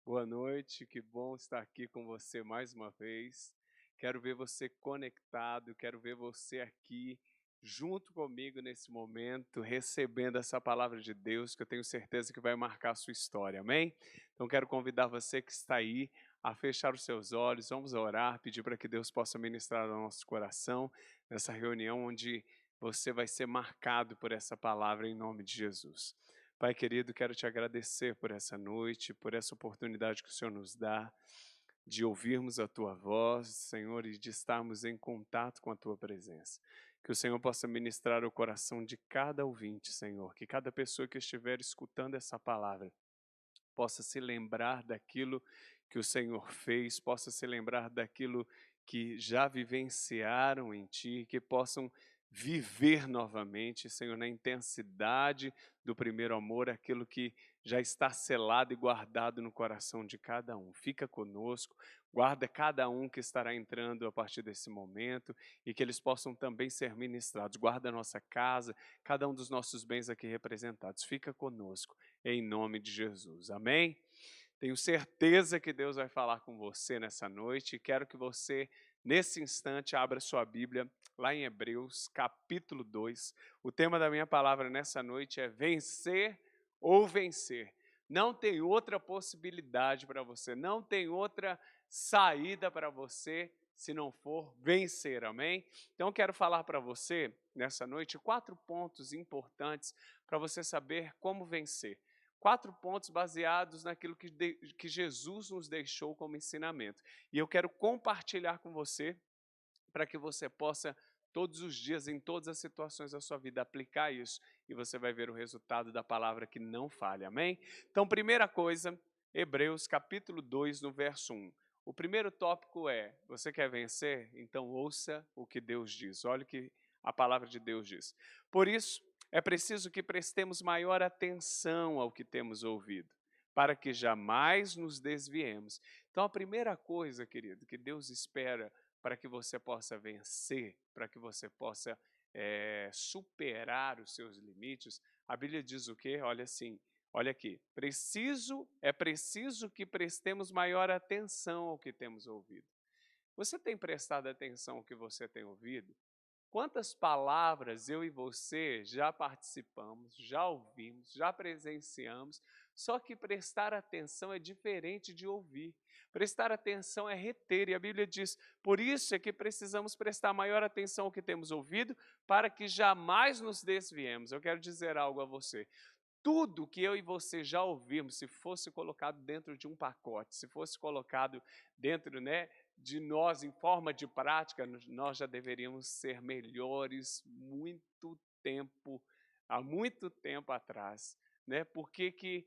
Boa noite, que bom estar aqui com você mais uma vez. Quero ver você conectado, quero ver você aqui junto comigo nesse momento, recebendo essa palavra de Deus, que eu tenho certeza que vai marcar a sua história, amém? Então quero convidar você que está aí a fechar os seus olhos, vamos orar, pedir para que Deus possa ministrar ao nosso coração nessa reunião onde você vai ser marcado por essa palavra em nome de Jesus. Pai querido, quero te agradecer por essa noite, por essa oportunidade que o Senhor nos dá de ouvirmos a tua voz, Senhor, e de estarmos em contato com a tua presença. Que o Senhor possa ministrar o coração de cada ouvinte, Senhor, que cada pessoa que estiver escutando essa palavra possa se lembrar daquilo que o Senhor fez, possa se lembrar daquilo que já vivenciaram em Ti, que possam viver novamente, Senhor, na intensidade do primeiro amor, aquilo que já está selado e guardado no coração de cada um. Fica conosco, guarda cada um que estará entrando a partir desse momento e que eles possam também ser ministrados. Guarda a nossa casa, cada um dos nossos bens aqui representados. Fica conosco em nome de Jesus. Amém? Tenho certeza que Deus vai falar com você nessa noite e quero que você, nesse instante, abra sua Bíblia lá em Hebreus, capítulo 2. O tema da minha palavra nessa noite é vencer ou vencer. Não tem outra possibilidade para você, não tem outra saída para você se não for vencer, amém? Então quero falar para você nessa noite 4 pontos importantes para você saber como vencer. 4 pontos baseados naquilo que Jesus nos deixou como ensinamento. E eu quero compartilhar com você para que você possa, todos os dias, em todas as situações da sua vida, aplicar isso e você vai ver o resultado da palavra que não falha. Amém? Então, primeira coisa, Hebreus capítulo 2, no verso 1. O primeiro tópico é: você quer vencer? Então ouça o que Deus diz. Olha o que a palavra de Deus diz. Por isso, é preciso que prestemos maior atenção ao que temos ouvido, para que jamais nos desviemos. Então, a primeira coisa, querido, que Deus espera para que você possa vencer, para que você possa superar os seus limites, a Bíblia diz o quê? Olha assim, olha aqui, é preciso que prestemos maior atenção ao que temos ouvido. Você tem prestado atenção ao que você tem ouvido? Quantas palavras eu e você já participamos, já ouvimos, já presenciamos, só que prestar atenção é diferente de ouvir. Prestar atenção é reter, e a Bíblia diz: por isso é que precisamos prestar maior atenção ao que temos ouvido, para que jamais nos desviemos. Eu quero dizer algo a você. Tudo que eu e você já ouvimos, se fosse colocado dentro de um pacote, se fosse colocado dentro, de nós em forma de prática, nós já deveríamos ser melhores há muito tempo atrás, né? Por que que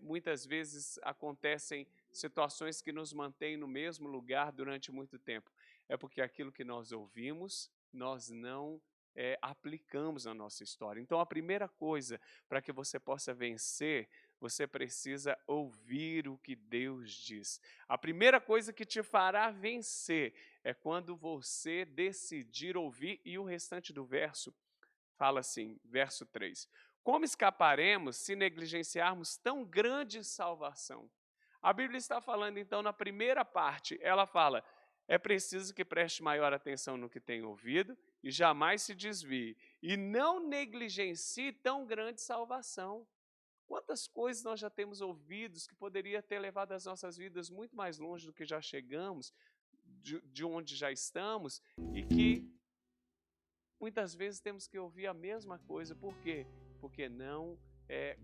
muitas vezes acontecem situações que nos mantêm no mesmo lugar durante muito tempo? É porque aquilo que nós ouvimos, nós não aplicamos na nossa história. Então, a primeira coisa para que você possa vencer, você precisa ouvir o que Deus diz. A primeira coisa que te fará vencer é quando você decidir ouvir, e o restante do verso fala assim, verso 3: como escaparemos se negligenciarmos tão grande salvação? A Bíblia está falando, então, na primeira parte, ela fala: é preciso que preste maior atenção no que tem ouvido e jamais se desvie, e não negligencie tão grande salvação. Quantas coisas nós já temos ouvidos que poderia ter levado as nossas vidas muito mais longe do que já chegamos, de onde já estamos, e que muitas vezes temos que ouvir a mesma coisa. Por quê? Porque não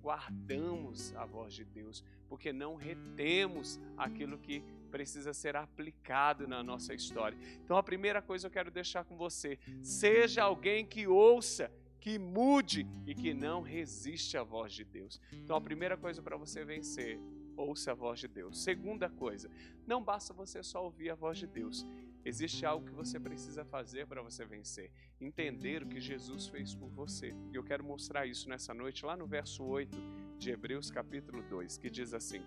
guardamos a voz de Deus, porque não retemos aquilo que precisa ser aplicado na nossa história. Então, a primeira coisa que eu quero deixar com você: seja alguém que ouça, que mude e que não resiste à voz de Deus. Então, a primeira coisa para você vencer: ouça a voz de Deus. Segunda coisa: não basta você só ouvir a voz de Deus. Existe algo que você precisa fazer para você vencer. Entender o que Jesus fez por você. E eu quero mostrar isso nessa noite, lá no verso 8 de Hebreus capítulo 2, que diz assim: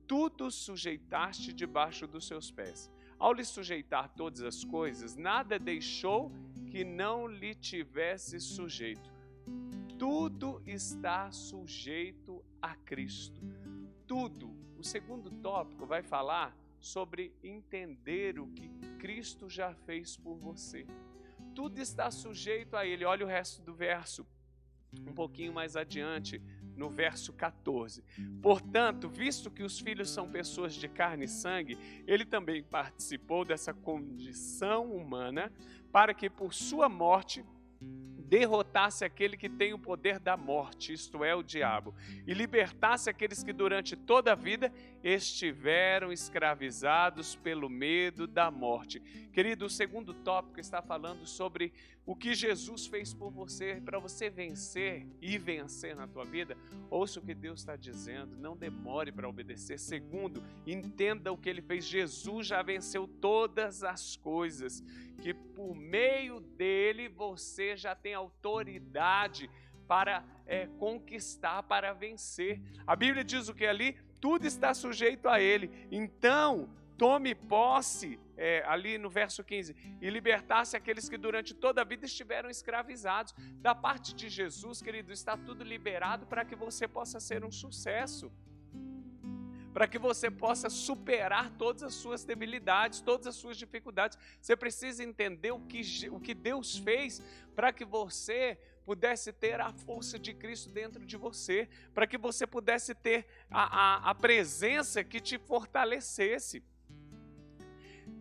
tudo sujeitaste debaixo dos seus pés. Ao lhe sujeitar todas as coisas, nada deixou que não lhe tivesse sujeito. Tudo está sujeito a Cristo. Tudo. o segundo tópico vai falar sobre entender o que Cristo já fez por você. Tudo está sujeito a Ele. Olha o resto do verso, um pouquinho mais adiante, no verso 14. Portanto, visto que os filhos são pessoas de carne e sangue, Ele também participou dessa condição humana, para que por sua morte derrotasse aquele que tem o poder da morte, isto é, o diabo, e libertasse aqueles que durante toda a vida estiveram escravizados pelo medo da morte. Querido, o segundo tópico está falando sobre o que Jesus fez por você, para você vencer e vencer na tua vida. Ouça o que Deus está dizendo, não demore para obedecer. Segundo, entenda o que Ele fez. Jesus já venceu todas as coisas, que por meio dele você já tem autoridade para conquistar, para vencer. A Bíblia diz o que ali? Tudo está sujeito a Ele. Então, tome posse, ali no verso 15, e libertasse aqueles que durante toda a vida estiveram escravizados. Da parte de Jesus, querido, está tudo liberado para que você possa ser um sucesso, para que você possa superar todas as suas debilidades, todas as suas dificuldades. Você precisa entender o que Deus fez para que você pudesse ter a força de Cristo dentro de você, para que você pudesse ter a presença que te fortalecesse.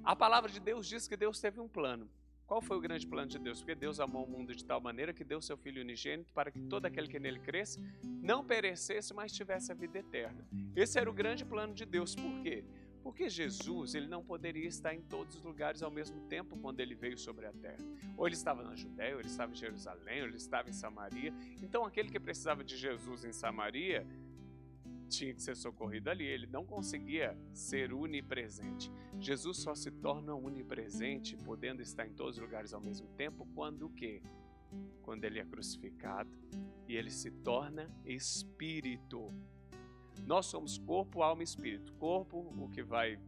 A palavra de Deus diz que Deus teve um plano. Qual foi o grande plano de Deus? Porque Deus amou o mundo de tal maneira que deu seu Filho unigênito para que todo aquele que nele cresce não perecesse, mas tivesse a vida eterna. Esse era o grande plano de Deus. Por quê? Porque Jesus, ele não poderia estar em todos os lugares ao mesmo tempo quando ele veio sobre a terra. Ou ele estava na Judéia, ou ele estava em Jerusalém, ou ele estava em Samaria. Então aquele que precisava de Jesus em Samaria tinha que ser socorrido ali, ele não conseguia ser onipresente. Jesus só se torna onipresente, podendo estar em todos os lugares ao mesmo tempo, quando o quê? Quando ele é crucificado e ele se torna espírito. Nós somos corpo, alma e espírito. Corpo, o que vai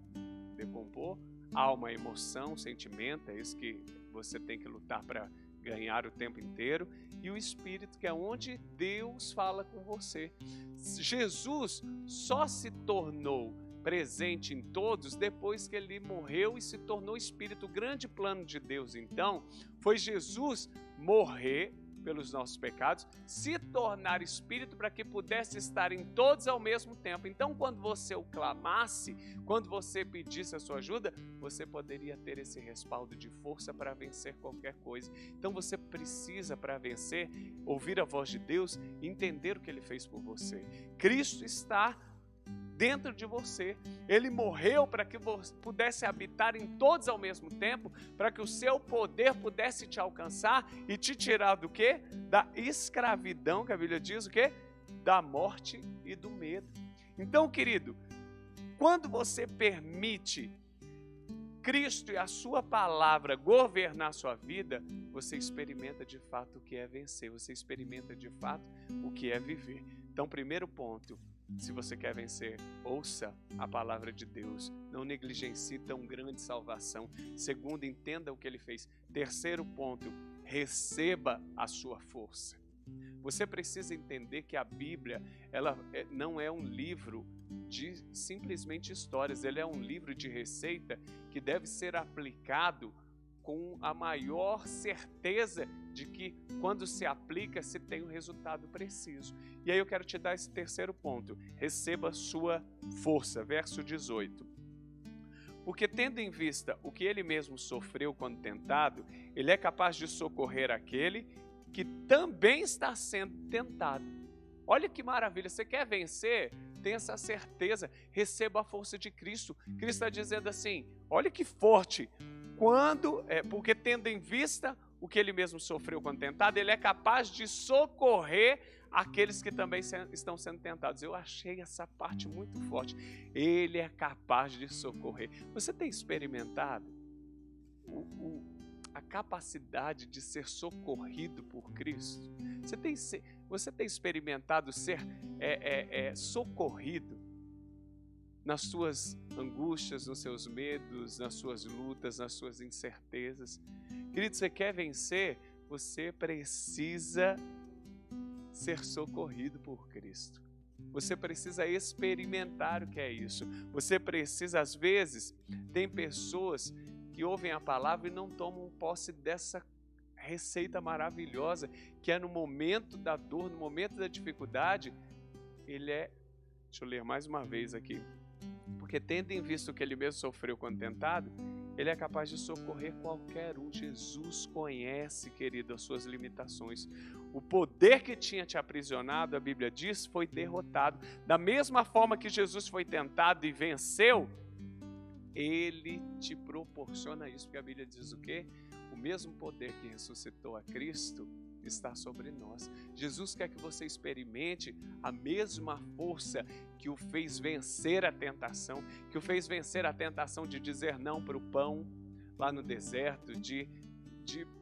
decompor, alma, emoção, sentimento, é isso que você tem que lutar para ganhar o tempo inteiro, e o Espírito, que é onde Deus fala com você. Jesus só se tornou presente em todos depois que ele morreu e se tornou Espírito. O grande plano de Deus, então, foi Jesus morrer pelos nossos pecados, se tornar Espírito para que pudesse estar em todos ao mesmo tempo. Então, quando você o clamasse, quando você pedisse a sua ajuda, você poderia ter esse respaldo de força para vencer qualquer coisa. Então, você precisa, para vencer, ouvir a voz de Deus, entender o que Ele fez por você. Cristo está dentro de você. Ele morreu para que você pudesse habitar em todos ao mesmo tempo, para que o seu poder pudesse te alcançar e te tirar do quê? Da escravidão, que a Bíblia diz o quê? Da morte e do medo. Então, querido, quando você permite Cristo e a sua palavra governar a sua vida, você experimenta de fato o que é vencer, você experimenta de fato o que é viver. Então, primeiro ponto, se você quer vencer, ouça a palavra de Deus. Não negligencie tão grande salvação. Segundo, entenda o que Ele fez. Terceiro ponto, receba a sua força. Você precisa entender que a Bíblia, ela não é um livro de simplesmente histórias. Ele é um livro de receita que deve ser aplicado com a maior certeza de que quando se aplica, se tem um resultado preciso. E aí eu quero te dar esse terceiro ponto. Receba sua força. Verso 18. Porque tendo em vista o que ele mesmo sofreu quando tentado, ele é capaz de socorrer aquele que também está sendo tentado. Olha que maravilha, você quer vencer? Tenha essa certeza, receba a força de Cristo. Cristo está dizendo assim, olha que forte, porque tendo em vista o que ele mesmo sofreu quando tentado, ele é capaz de socorrer aqueles que também estão sendo tentados. Eu achei essa parte muito forte. Ele é capaz de socorrer. Você tem experimentado a capacidade de ser socorrido por Cristo? Você tem experimentado ser socorrido nas suas angústias, nos seus medos, nas suas lutas, nas suas incertezas? Querido, você quer vencer? Você precisa ser socorrido por Cristo. você precisa experimentar o que é isso. Você precisa, às vezes, tem pessoas que ouvem a palavra e não tomam posse dessa receita maravilhosa, que é no momento da dor, no momento da dificuldade, deixa eu ler mais uma vez aqui, porque tendo em vista o que ele mesmo sofreu quando tentado, ele é capaz de socorrer qualquer um. Jesus conhece, querido, as suas limitações. O poder que tinha te aprisionado, a Bíblia diz, foi derrotado. Da mesma forma que Jesus foi tentado e venceu, ele te proporciona isso, porque a Bíblia diz o quê? O mesmo poder que ressuscitou a Cristo está sobre nós. Jesus quer que você experimente a mesma força que o fez vencer a tentação, que o fez vencer a tentação de dizer não para o pão lá no deserto, de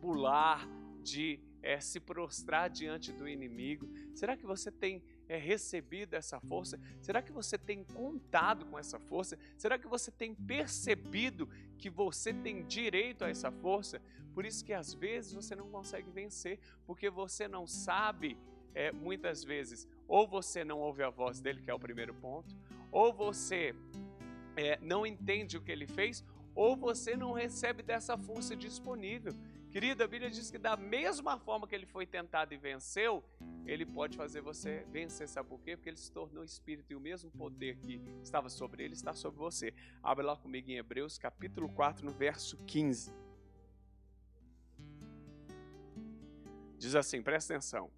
pular, de se prostrar diante do inimigo. Será que você tem recebido essa força? Será que você tem contado com essa força? Será que você tem percebido que você tem direito a essa força? Por isso que às vezes você não consegue vencer, porque você não sabe, muitas vezes, ou você não ouve a voz dele, que é o primeiro ponto, ou você não entende o que ele fez, ou você não recebe dessa força disponível. Querida, a Bíblia diz que da mesma forma que ele foi tentado e venceu, ele pode fazer você vencer. Sabe por quê? Porque ele se tornou espírito e o mesmo poder que estava sobre ele está sobre você. Abre lá comigo em Hebreus capítulo 4, no verso 15. Diz assim, presta atenção.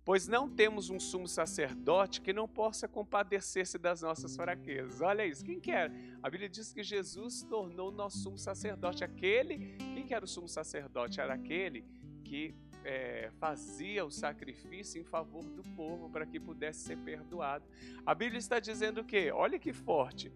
Pois não temos um sumo sacerdote que não possa compadecer-se das nossas fraquezas. Olha isso, quem que era? A Bíblia diz que Jesus se tornou o nosso sumo sacerdote. Quem que era o sumo sacerdote? Era aquele que fazia o sacrifício em favor do povo para que pudesse ser perdoado. A Bíblia está dizendo o quê? Olha que forte.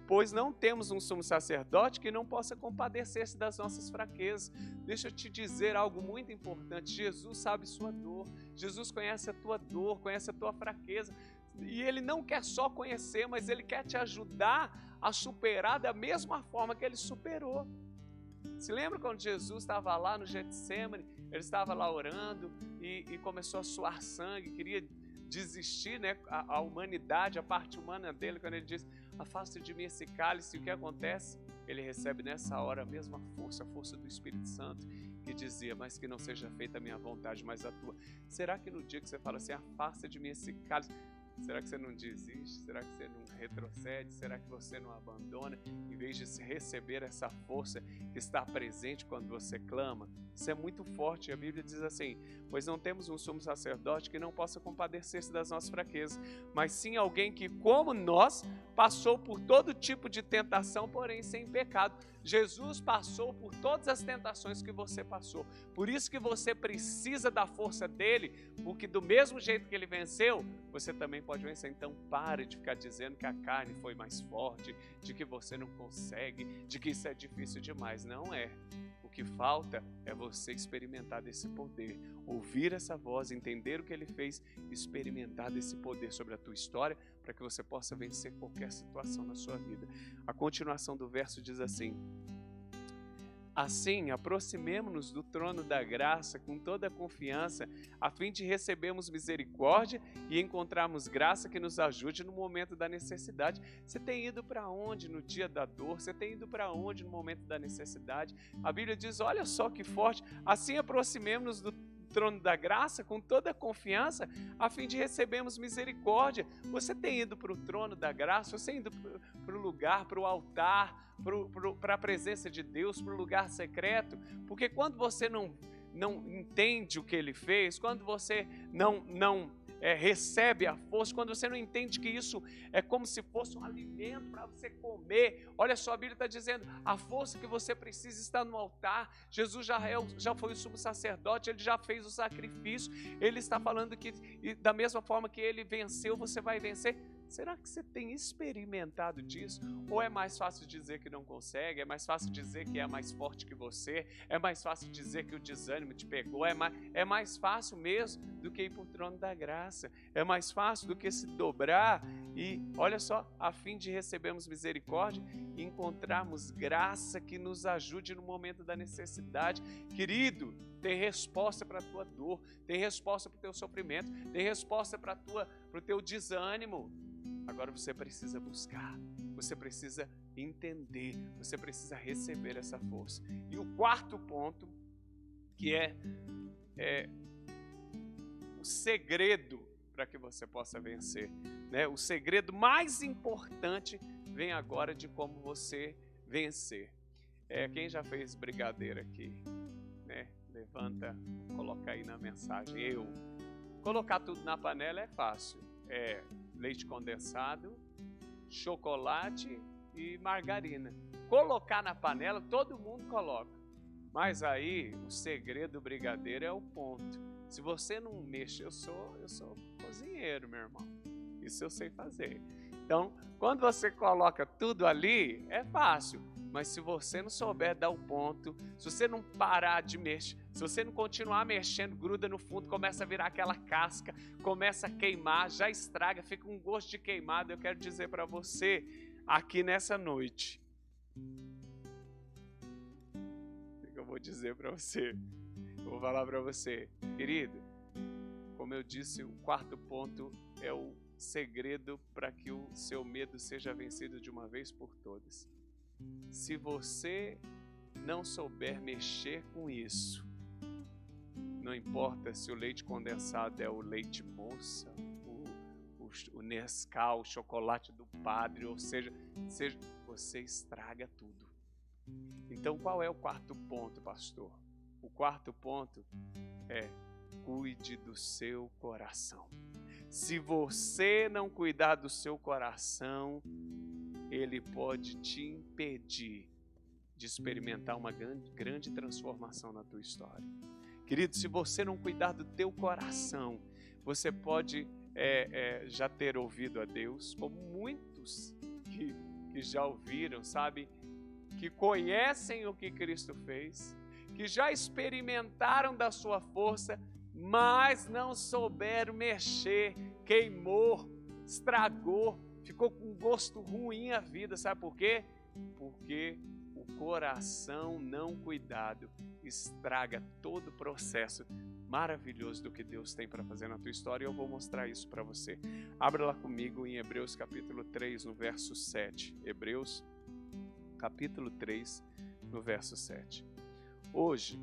Pois não temos um sumo sacerdote que não possa compadecer-se das nossas fraquezas. Deixa eu te dizer algo muito importante. Jesus sabe sua dor. Jesus conhece a tua dor, conhece a tua fraqueza. E Ele não quer só conhecer, mas Ele quer te ajudar a superar da mesma forma que Ele superou. Se lembra quando Jesus estava lá no Getsemane? Ele estava lá orando e começou a suar sangue, queria desistir, né? A humanidade, a parte humana dele, quando ele diz: afasta de mim esse cálice. E o que acontece? Ele recebe nessa hora a mesma força, a força do Espírito Santo, que dizia: mas que não seja feita a minha vontade, mas a tua. Será que no dia que você fala assim, afasta de mim esse cálice, será que você não desiste? Será que você não retrocede? Será que você não abandona? Em vez de receber essa força que está presente quando você clama? Isso é muito forte. A Bíblia diz assim: pois não temos um sumo sacerdote que não possa compadecer-se das nossas fraquezas, mas sim alguém que, como nós, passou por todo tipo de tentação, porém sem pecado. Jesus passou por todas as tentações que você passou. Por isso que você precisa da força dele, porque do mesmo jeito que ele venceu, você também pode vencer. Então pare de ficar dizendo que a carne foi mais forte, de que você não consegue, de que isso é difícil demais. Não é. O que falta é você experimentar desse poder, ouvir essa voz, entender o que ele fez, experimentar desse poder sobre a tua história, para que você possa vencer qualquer situação na sua vida. A continuação do verso diz assim: assim, aproximemo-nos do trono da graça com toda a confiança, a fim de recebermos misericórdia e encontrarmos graça que nos ajude no momento da necessidade. Você tem ido para onde no dia da dor? Você tem ido para onde no momento da necessidade? A Bíblia diz, olha só que forte, assim aproximemo-nos do trono da graça com toda a confiança, a fim de recebermos misericórdia. Você tem ido para o trono da graça? Você tem ido para o lugar, para o altar, para a presença de Deus, para o lugar secreto? Porque quando você não entende o que Ele fez, quando você não recebe a força, quando você não entende que isso é como se fosse um alimento para você comer, olha só, a Bíblia está dizendo, a força que você precisa está no altar. Jesus já foi o sumo sacerdote, Ele já fez o sacrifício, Ele está falando que da mesma forma que Ele venceu, você vai vencer. Será que você tem experimentado disso? Ou é mais fácil dizer que não consegue? É mais fácil dizer que é mais forte que você? É mais fácil dizer que o desânimo te pegou? É mais fácil mesmo do que ir para o trono da graça. É mais fácil do que se dobrar E olha só, a fim de recebermos misericórdia e encontrarmos graça que nos ajude no momento da necessidade. Querido, tem resposta para a tua dor, tem resposta para o teu sofrimento, tem resposta para o teu desânimo. Agora você precisa buscar, você precisa entender, você precisa receber essa força. E o quarto ponto, que é o segredo para que você possa vencer, né? O segredo mais importante vem agora de como você vencer. Quem já fez brigadeiro aqui, né? Levanta, coloca aí na mensagem. Colocar tudo na panela é fácil. Leite condensado, chocolate e margarina. Colocar na panela, todo mundo coloca. Mas aí, o segredo do brigadeiro é o ponto. Se você não mexe, eu sou cozinheiro, meu irmão. Isso eu sei fazer. Então, quando você coloca tudo ali, é fácil. Mas se você não souber dar o ponto, se você não parar de mexer, se você não continuar mexendo, gruda no fundo, começa a virar aquela casca, começa a queimar, já estraga, fica um gosto de queimado. Eu quero dizer para você, aqui nessa noite, o que eu vou dizer para você? Eu vou falar para você, querido, como eu disse, o quarto ponto é o segredo para que o seu medo seja vencido de uma vez por todas. Se você não souber mexer com isso, não importa se o leite condensado é o leite moça, o Nescau, o chocolate do padre, ou seja, você estraga tudo. Então, qual é o quarto ponto, pastor? O quarto ponto é: cuide do seu coração. Se você não cuidar do seu coração, ele pode te impedir de experimentar uma grande transformação na tua história. Querido, se você não cuidar do teu coração, você pode já ter ouvido a Deus, como muitos que já ouviram, sabe? Que conhecem o que Cristo fez, que já experimentaram da sua força, mas não souberam mexer, queimou, estragou, ficou com gosto ruim a vida. Sabe por quê? Porque o coração não cuidado estraga todo o processo maravilhoso do que Deus tem para fazer na tua história, e eu vou mostrar isso para você. Abra lá comigo em Hebreus capítulo 3, no verso 7. Hebreus capítulo 3, no verso 7. Hoje,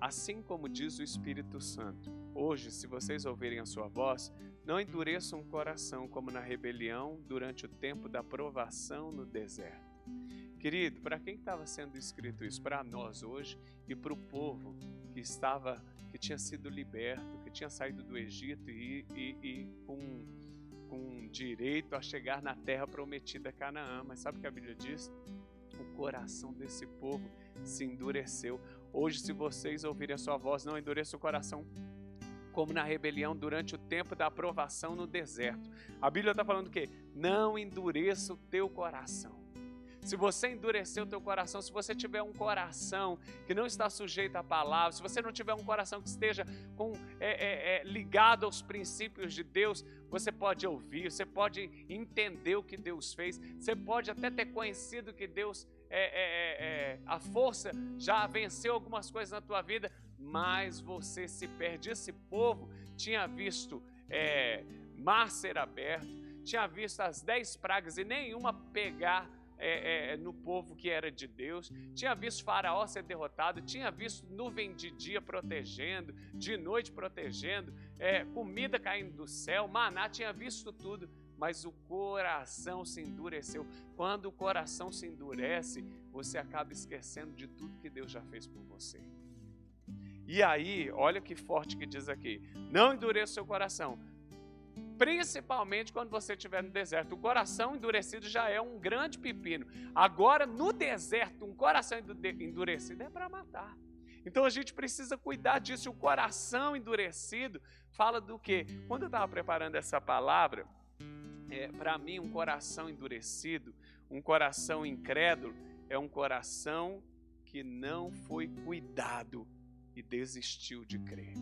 assim como diz o Espírito Santo, hoje, se vocês ouvirem a sua voz, não endureçam o coração como na rebelião durante o tempo da provação no deserto. Querido, para quem estava sendo escrito isso? Para nós hoje e para o povo que tinha sido liberto, que tinha saído do Egito e com direito a chegar na terra prometida, Canaã. Mas sabe o que a Bíblia diz? O coração desse povo se endureceu. Hoje, se vocês ouvirem a sua voz, não endureça o coração como na rebelião durante o tempo da aprovação no deserto. A Bíblia está falando o quê? Não endureça o teu coração. Se você endurecer o teu coração, se você tiver um coração que não está sujeito à palavra, se você não tiver um coração que esteja ligado aos princípios de Deus, você pode ouvir, você pode entender o que Deus fez, você pode até ter conhecido que Deus, a força já venceu algumas coisas na tua vida, mas você se perde. Esse povo tinha visto mar ser aberto, tinha visto as 10 pragas e nenhuma pegar no povo que era de Deus, tinha visto Faraó ser derrotado, tinha visto nuvem de dia protegendo, de noite protegendo, comida caindo do céu, maná, tinha visto tudo, mas o coração se endureceu. Quando o coração se endurece, você acaba esquecendo de tudo que Deus já fez por você. E aí, olha que forte que diz aqui: não endureça o seu coração. Principalmente quando você estiver no deserto. O coração endurecido já é um grande pepino. Agora, no deserto, um coração endurecido é para matar. Então a gente precisa cuidar disso. O coração endurecido fala do quê? Quando eu estava preparando essa palavra, para mim, um coração endurecido, um coração incrédulo, é um coração que não foi cuidado e desistiu de crer.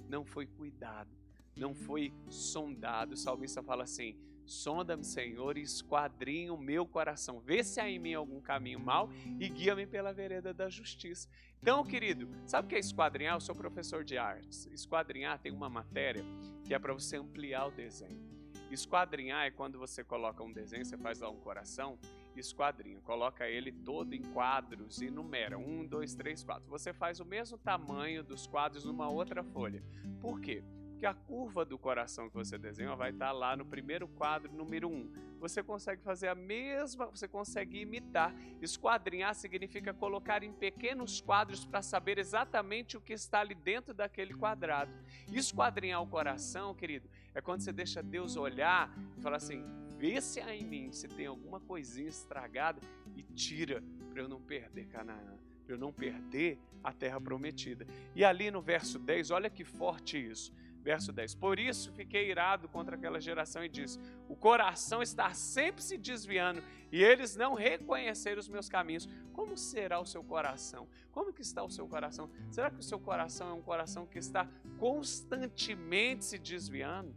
Não foi cuidado. Não foi sondado. O salmista fala assim: Sonda-me, Senhor, e esquadrinha o meu coração. Vê se há em mim algum caminho mau e guia-me pela vereda da justiça. Então, querido, sabe o que é esquadrinhar? Eu sou professor de artes. Esquadrinhar tem uma matéria que é para você ampliar o desenho. Esquadrinhar é quando você coloca um desenho, você faz lá um coração, esquadrinha, coloca ele todo em quadros e numera 1, 2, 3, 4. Você faz o mesmo tamanho dos quadros numa outra folha. Por quê? Porque a curva do coração que você desenha vai estar lá no primeiro quadro, número 1. Você consegue fazer a mesma, você consegue imitar. Esquadrinhar significa colocar em pequenos quadros para saber exatamente o que está ali dentro daquele quadrado. Esquadrinhar o coração, querido, é quando você deixa Deus olhar e falar assim, vê se há em mim, se tem alguma coisinha estragada e tira para eu não perder Canaã, para eu não perder a terra prometida. E ali no verso 10, olha que forte isso. Verso 10, por isso fiquei irado contra aquela geração e disse, o coração está sempre se desviando e eles não reconheceram os meus caminhos. Como será o seu coração? Como que está o seu coração? Será que o seu coração é um coração que está constantemente se desviando?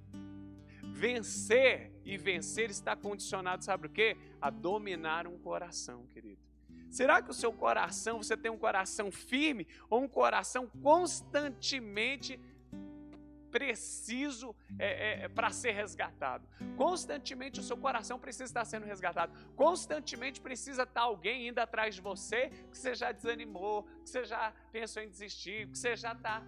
Vencer e vencer está condicionado, sabe o quê? A dominar um coração, querido. Será que o seu coração, você tem um coração firme ou um coração constantemente preciso para ser resgatado? Constantemente o seu coração precisa estar sendo resgatado. Constantemente precisa estar alguém indo atrás de você, que você já desanimou, que você já pensou em desistir, que você já está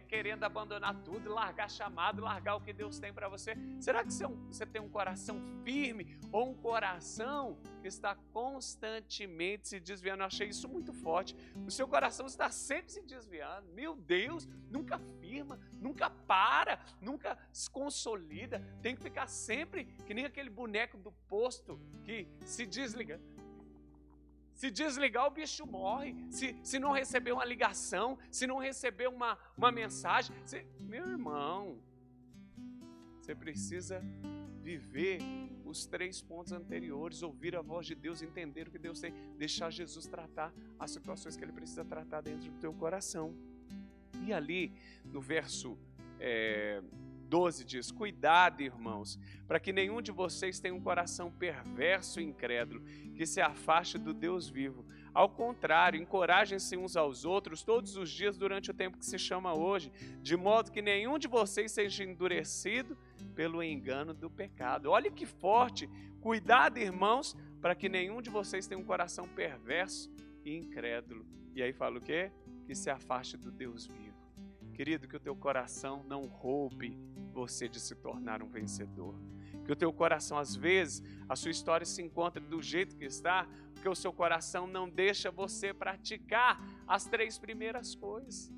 querendo abandonar tudo, largar chamado, largar o que Deus tem para você. Será que você tem um coração firme ou um coração que está constantemente se desviando? Eu achei isso muito forte. O seu coração está sempre se desviando. Meu Deus, nunca firma, nunca para, nunca se consolida. Tem que ficar sempre que nem aquele boneco do posto que se desliga. Se desligar, o bicho morre. Se não receber uma ligação, se não receber uma mensagem. Meu irmão, você precisa viver os 3 pontos anteriores, ouvir a voz de Deus, entender o que Deus tem, deixar Jesus tratar as situações que Ele precisa tratar dentro do teu coração. E ali, no verso 12 diz, cuidado, irmãos, para que nenhum de vocês tenha um coração perverso e incrédulo, que se afaste do Deus vivo. Ao contrário, encorajem-se uns aos outros todos os dias durante o tempo que se chama hoje, de modo que nenhum de vocês seja endurecido pelo engano do pecado. Olha que forte! Cuidado, irmãos, para que nenhum de vocês tenha um coração perverso e incrédulo. E aí fala o quê? Que se afaste do Deus vivo. Querido, que o teu coração não roube você de se tornar um vencedor. Que o teu coração, às vezes, a sua história se encontra do jeito que está, porque o seu coração não deixa você praticar as 3 primeiras coisas.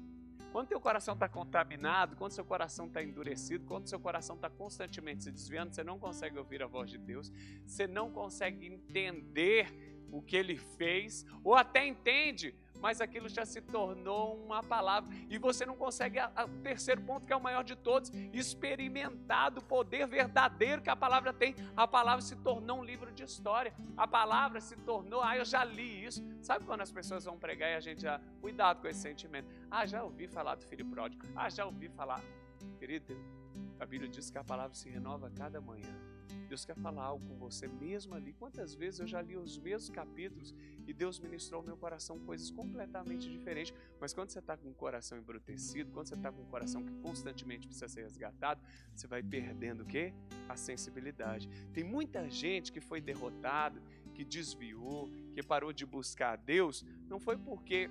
Quando teu coração está contaminado, quando seu coração está endurecido, quando seu coração está constantemente se desviando, você não consegue ouvir a voz de Deus, você não consegue entender o que Ele fez, ou até entende, mas aquilo já se tornou uma palavra, e você não consegue, o terceiro ponto, que é o maior de todos, experimentar do poder verdadeiro que a palavra tem. A palavra se tornou um livro de história, a palavra se tornou, eu já li isso. Sabe quando as pessoas vão pregar e a gente já, cuidado com esse sentimento, já ouvi falar do filho pródigo, já ouvi falar. Querido, a Bíblia diz que a palavra se renova a cada manhã. Deus quer falar algo com você mesmo ali. Quantas vezes eu já li os mesmos capítulos e Deus ministrou ao meu coração coisas completamente diferentes. Mas quando você está com o coração embrutecido, quando você está com o coração que constantemente precisa ser resgatado, você vai perdendo o quê? A sensibilidade. Tem muita gente que foi derrotado, que desviou, que parou de buscar a Deus. Não foi porque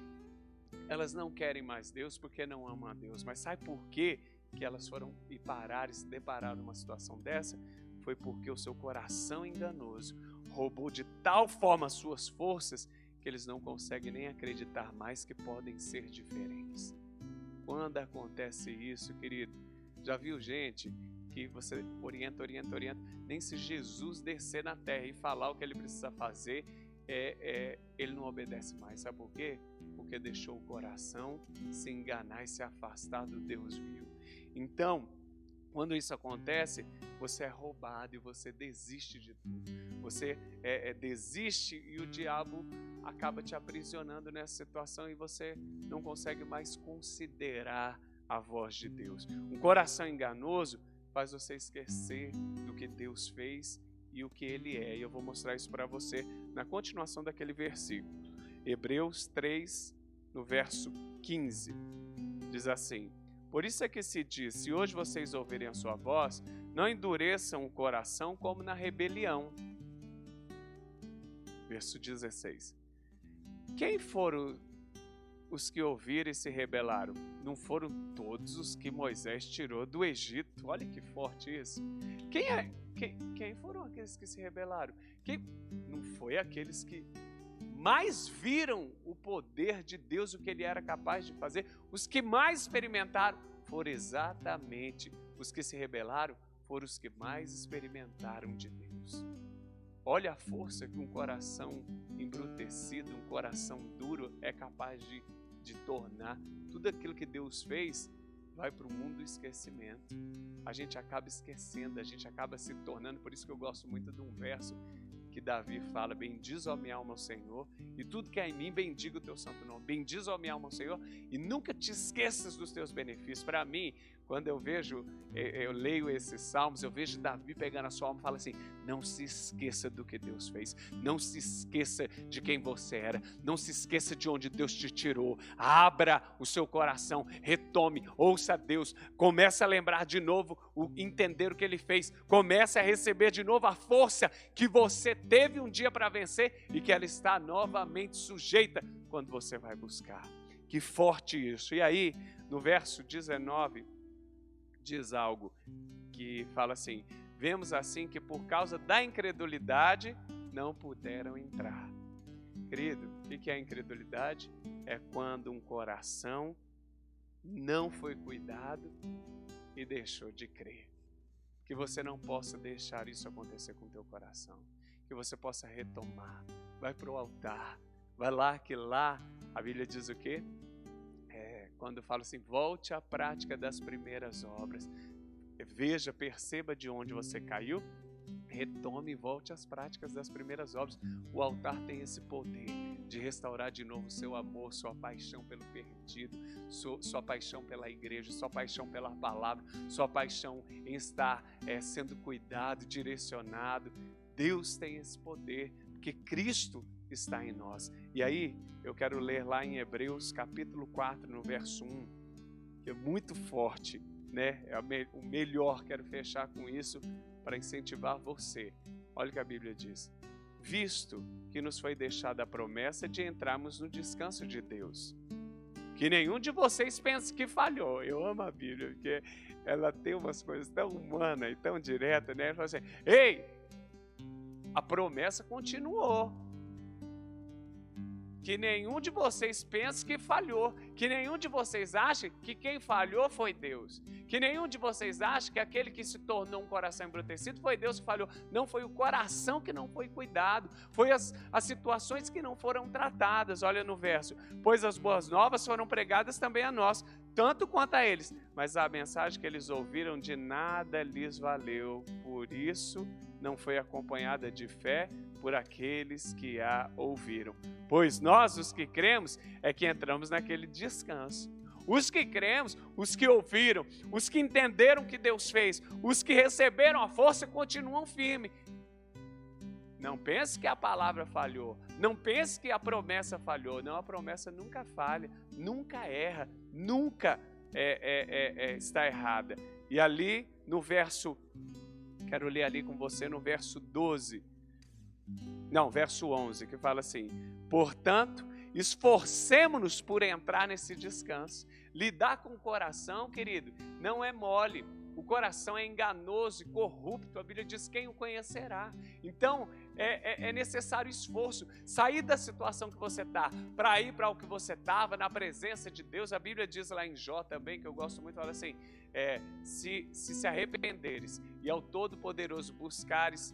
elas não querem mais Deus, porque não amam a Deus. Mas sabe por quê que elas foram e pararam e se depararam numa situação dessa? Foi porque o seu coração enganoso roubou de tal forma as suas forças que eles não conseguem nem acreditar mais que podem ser diferentes. Quando acontece isso, querido, já viu gente que você orienta, nem se Jesus descer na terra e falar o que ele precisa fazer, ele não obedece mais. Sabe por quê? Porque deixou o coração se enganar e se afastar do Deus vivo. Então, quando isso acontece, você é roubado e você desiste de tudo. Você desiste e o diabo acaba te aprisionando nessa situação e você não consegue mais considerar a voz de Deus. Um coração enganoso faz você esquecer do que Deus fez e o que Ele é. E eu vou mostrar isso para você na continuação daquele versículo. Hebreus 3, no verso 15, diz assim: por isso é que se diz, se hoje vocês ouvirem a sua voz, não endureçam o coração como na rebelião. Verso 16. Quem foram os que ouviram e se rebelaram? Não foram todos os que Moisés tirou do Egito? Olha que forte isso. Quem foram aqueles que se rebelaram? Não foi aqueles que mais viram o poder de Deus, o que Ele era capaz de fazer? Os que mais experimentaram foram exatamente os que se rebelaram, foram os que mais experimentaram de Deus. Olha a força que um coração embrutecido, um coração duro é capaz de tornar. Tudo aquilo que Deus fez vai para o mundo do esquecimento. A gente acaba esquecendo, a gente acaba se tornando. Por isso que eu gosto muito de um verso que Davi fala: bendiz, ó minha alma, ao Senhor, e tudo que há em mim, bendiga o teu santo nome. Bendiz, ó minha alma, ao Senhor, e nunca te esqueças dos teus benefícios. Para mim, quando eu leio esses salmos, eu vejo Davi pegando a sua alma e fala assim: não se esqueça do que Deus fez, não se esqueça de quem você era, não se esqueça de onde Deus te tirou. Abra o seu coração, retome, ouça Deus, comece a lembrar de novo, entender o que Ele fez, comece a receber de novo a força que você teve um dia para vencer e que ela está novamente sujeita quando você vai buscar. Que forte isso! E aí, no verso 19, diz algo que fala assim: vemos assim que por causa da incredulidade não puderam entrar. Querido, o que é a incredulidade? É quando um coração não foi cuidado e deixou de crer. Que você não possa deixar isso acontecer com o teu coração. Que você possa retomar. Vai para o altar. Vai lá, que lá a Bíblia diz o quê? Quando fala assim: volte à prática das primeiras obras. Veja, perceba de onde você caiu, retome e volte às práticas das primeiras obras. O altar tem esse poder de restaurar de novo o seu amor, sua paixão pelo perdido, sua paixão pela igreja, sua paixão pela palavra, sua paixão em estar sendo cuidado, direcionado. Deus tem esse poder, porque Cristo está em nós. E aí, eu quero ler lá em Hebreus capítulo 4, no verso 1, que é muito forte, né? É o melhor, quero fechar com isso para incentivar você. Olha o que a Bíblia diz: visto que nos foi deixada a promessa de entrarmos no descanso de Deus, que nenhum de vocês pense que falhou. Eu amo a Bíblia, porque ela tem umas coisas tão humanas e tão diretas, né? Ela fala assim: ei, a promessa continuou. Que nenhum de vocês pense que falhou. Que nenhum de vocês ache que quem falhou foi Deus. Que nenhum de vocês ache que aquele que se tornou um coração embrutecido foi Deus que falhou. Não, foi o coração que não foi cuidado. Foi as situações que não foram tratadas. Olha no verso: pois as boas novas foram pregadas também a nós, tanto quanto a eles. Mas a mensagem que eles ouviram de nada lhes valeu. Por isso não foi acompanhada de fé por aqueles que a ouviram. Pois nós, os que cremos, é que entramos naquele descanso. Os que cremos, os que ouviram, os que entenderam o que Deus fez, os que receberam a força, continuam firmes. Não pense que a palavra falhou, não pense que a promessa falhou. Não, a promessa nunca falha, nunca erra, nunca está errada. E ali no verso, quero ler ali com você no verso 12, não, verso 11, que fala assim: portanto, esforcemo-nos por entrar nesse descanso. Lidar com o coração, querido, não é mole. O coração é enganoso e corrupto. A Bíblia diz: quem o conhecerá? Então, é necessário esforço. Sair da situação que você está para ir para o que você estava, na presença de Deus. A Bíblia diz lá em Jó também, que eu gosto muito, fala assim: se arrependeres e ao Todo-Poderoso buscares,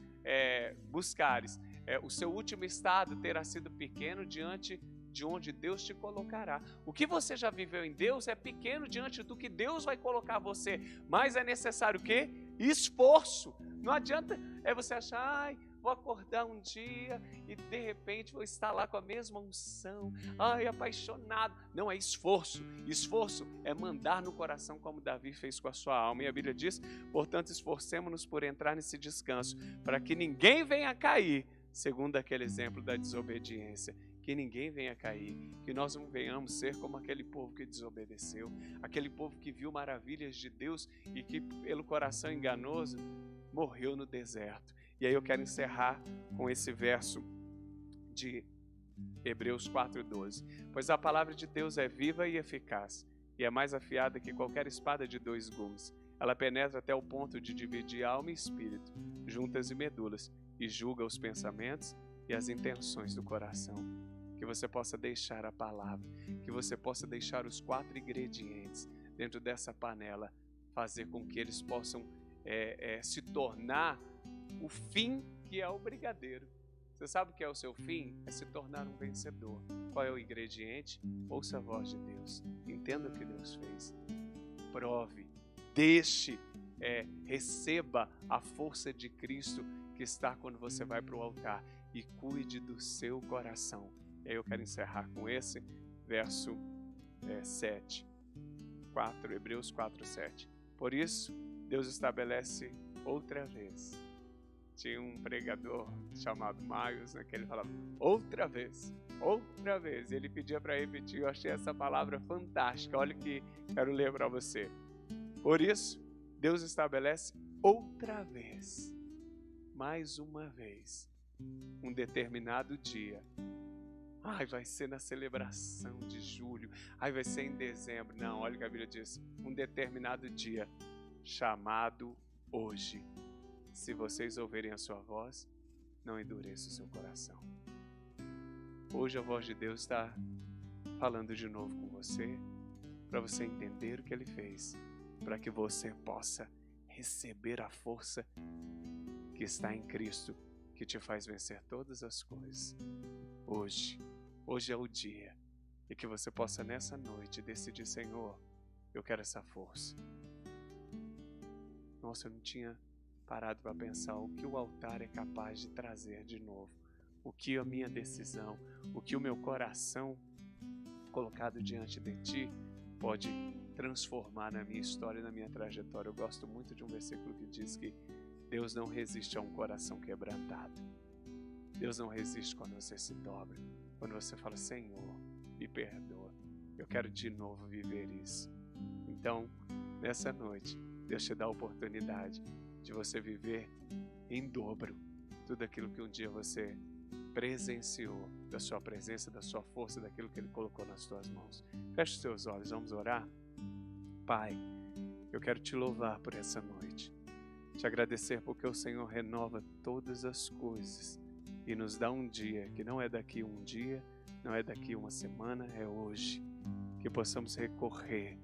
o seu último estado terá sido pequeno diante de onde Deus te colocará. O que você já viveu em Deus é pequeno diante do que Deus vai colocar você, mas é necessário o quê? Esforço. Não adianta você achar, ai, vou acordar um dia e de repente vou estar lá com a mesma unção, ai, apaixonado. Não, é esforço. Esforço é mandar no coração como Davi fez com a sua alma. E a Bíblia diz, portanto, esforcemos-nos por entrar nesse descanso, para que ninguém venha a cair, segundo aquele exemplo da desobediência. Que ninguém venha a cair, que nós não venhamos ser como aquele povo que desobedeceu, aquele povo que viu maravilhas de Deus e que pelo coração enganoso morreu no deserto. E aí eu quero encerrar com esse verso de Hebreus 4:12. Pois a palavra de Deus é viva e eficaz, e é mais afiada que qualquer espada de 2 gumes. Ela penetra até o ponto de dividir alma e espírito, juntas e medulas, e julga os pensamentos e as intenções do coração. Que você possa deixar a palavra, que você possa deixar os 4 ingredientes dentro dessa panela, fazer com que eles possam se tornar o fim que é o brigadeiro. Você sabe o que é o seu fim? É se tornar um vencedor. Qual é o ingrediente? Ouça a voz de Deus. Entenda o que Deus fez. Prove, deixe, receba a força de Cristo que está quando você vai para o altar e cuide do seu coração. E aí eu quero encerrar com esse verso 7, Hebreus 4:7. Por isso, Deus estabelece outra vez. Tinha um pregador chamado Miles, né, que ele falava, outra vez. E ele pedia para repetir. Eu achei essa palavra fantástica. Olha o que quero ler para você. Por isso, Deus estabelece outra vez, mais uma vez, um determinado dia. Ai, vai ser na celebração de julho. Ai, vai ser em dezembro. Não, olha o que a Bíblia diz. Um determinado dia, chamado hoje. Se vocês ouvirem a sua voz, não endureça o seu coração. Hoje a voz de Deus está falando de novo com você, para você entender o que Ele fez, para que você possa receber a força que está em Cristo, que te faz vencer todas as coisas. Hoje é o dia, e que você possa nessa noite decidir, Senhor, eu quero essa força. Nossa, eu não tinha parado para pensar o que o altar é capaz de trazer de novo, o que a minha decisão, o que o meu coração colocado diante de Ti pode transformar na minha história e na minha trajetória. Eu gosto muito de um versículo que diz que Deus não resiste a um coração quebrantado. Deus não resiste quando você se dobra, quando você fala, Senhor, me perdoa, eu quero de novo viver isso. Então, nessa noite, Deus te dá a oportunidade de você viver em dobro tudo aquilo que um dia você presenciou, da sua presença, da sua força, daquilo que Ele colocou nas tuas mãos. Feche os teus olhos, vamos orar? Pai, eu quero te louvar por essa noite, te agradecer porque o Senhor renova todas as coisas e nos dá um dia que não é daqui um dia, não é daqui uma semana, é hoje, que possamos recorrer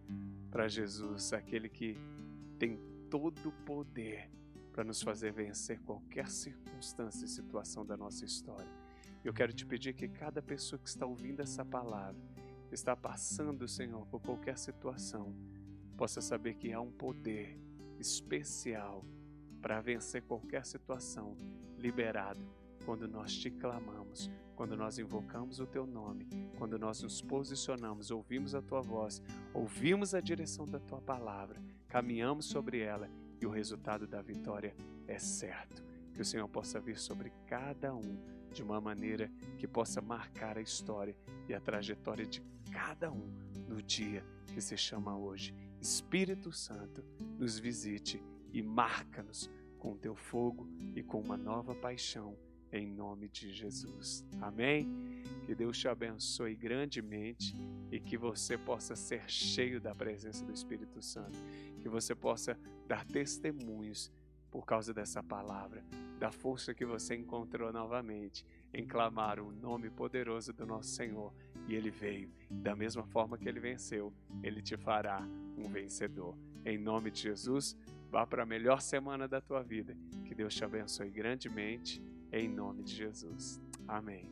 para Jesus, aquele que tem todo o poder para nos fazer vencer qualquer circunstância e situação da nossa história. Eu quero te pedir que cada pessoa que está ouvindo essa palavra, que está passando, Senhor, por qualquer situação, possa saber que há um poder especial para vencer qualquer situação liberado quando nós te clamamos, quando nós invocamos o teu nome, quando nós nos posicionamos, ouvimos a tua voz, ouvimos a direção da tua palavra, caminhamos sobre ela e o resultado da vitória é certo. Que o Senhor possa vir sobre cada um de uma maneira que possa marcar a história e a trajetória de cada um no dia que se chama hoje. Espírito Santo, nos visite e marca-nos com o teu fogo e com uma nova paixão, em nome de Jesus. Amém? Que Deus te abençoe grandemente e que você possa ser cheio da presença do Espírito Santo. Que você possa dar testemunhos por causa dessa palavra, da força que você encontrou novamente em clamar o nome poderoso do nosso Senhor. E Ele veio. Da mesma forma que Ele venceu, Ele te fará um vencedor. Em nome de Jesus, vá para a melhor semana da tua vida. Que Deus te abençoe grandemente. Em nome de Jesus. Amém.